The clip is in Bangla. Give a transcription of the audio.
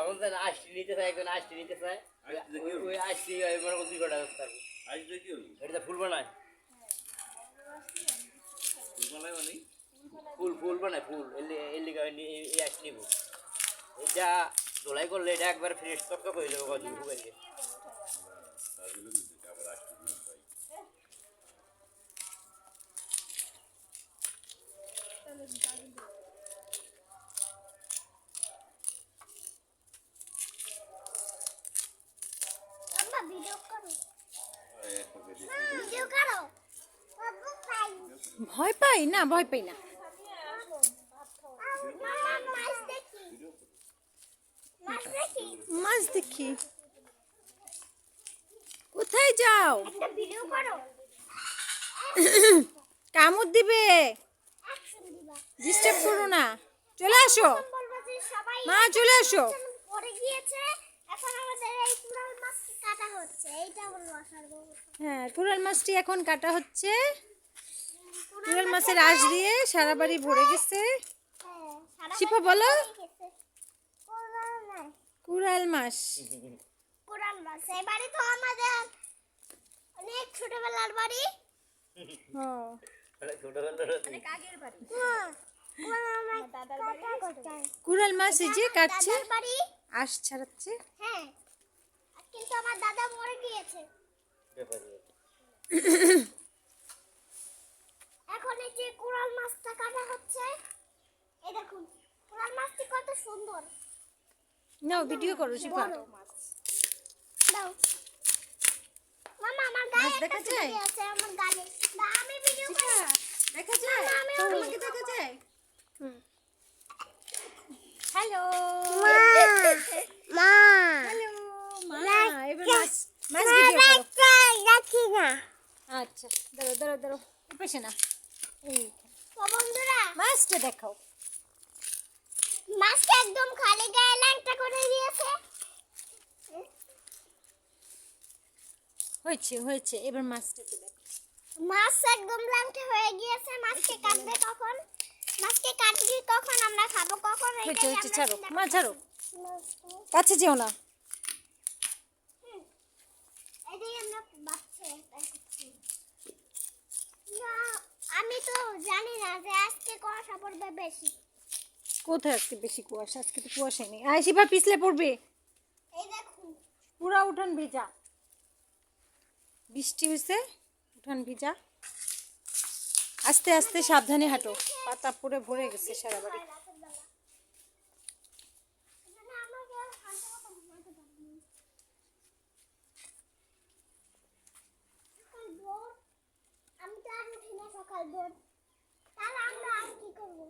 আমাদের আইসটি নিতে চাই, একজন আইসটি নিতে চায়। ওই আইসটি মনে করো 2 টাকা থাকবে। আইসটা কি হলো? এটা ফুল বানায়। ফুল বানায় মানে? ফুল বানায়, ফুল। এর লিগে এই আইস নিব। এটা ধোলাই করলে এটা একবার ফ্রেশ চকচক হয়ে যাবে কদিন শুকাইলে। আবার আইসটা দিন ভাই। ভয় পাই না, ভয় পাই না। মাছ দেখি। কোথায় যাও? কামড় দিবে, ডিস্টার্ব করো না। চলে আসো মা, চলে আসো। হ্যাঁ, কুড়াল মাছটি এখন কাটা হচ্ছে। কুড়াল মাছের আঁশ দিয়ে সারা বাড়ি ভরে গেছে। শিপা বলো, কুড়াল মাছ। কুড়াল মাছ এই বাড়ি তো আমাদের অনেক ছোটবেলার বাড়ি। কুড়াল মাছ এই যে কাটছে, আঁশ ছাড়াচ্ছে। হ্যাঁ, কিন্তু আমার দাদা মরে গিয়েছে। এখন এই যে কুড়াল মাছটা কাটা হচ্ছে, এই দেখুন কুড়াল মাছটি কত সুন্দর। নাও ভিডিও করো শিপা। দাও মামা, আমার গায়ে মাছ দেখা একটা যায়? ছুরি আছে, আমার গালে। না, আমি ভিডিও করি। দেখা যায়? তোমাকে দেখা যায়? হ্যালো মা হ্যালো মা, এবার মাছ মাছ ভিডিও করো। রাখি না। আচ্ছা, দাঁড়াও দাঁড়াও দাঁড়াও, পাশে না। এই তো বন্ধুরা, মাছটা দেখাও। মাছটা একদম খালি গায়ে ল্যাংটা করে দিয়েছে। হয়েছে হয়েছে, এবার মাছটা তুলে। মাছ একদম ল্যাংটা হয়ে গিয়েছে। মাছকে কাটবে কখন? মাছকে কাটবি কখন? আমরা খাবো কখন? হয়েছে হয়েছে, ছাড়ো মা, ছাড়ো, কাছে যেও না। এটাই আমরা বাচ্চা দেখাচ্ছি। না, আমি তো জানি না যে আজকে কুয়াশা পড়বে বেশি। কোথায় আজকে বেশি কুয়াশা? আজকে তো কুয়াশাই নেই। আয় শিবা, পিছলে পড়বে। এই দেখুন, পুরা উঠান ভিজা, বৃষ্টি হয়েছে, উঠান ভিজা। আস্তে আস্তে সাবধানে হাঁটো, পাতা পুরো ভরে গেছে সারা বাড়ি। রাতের বেলা এখানে আমাকে আর হাঁটতে কথা বলতে পারবো না। সকাল ভোর, আমি তো আর উঠি না সকাল ভোর। তাহলে আমরা আর কি করবো?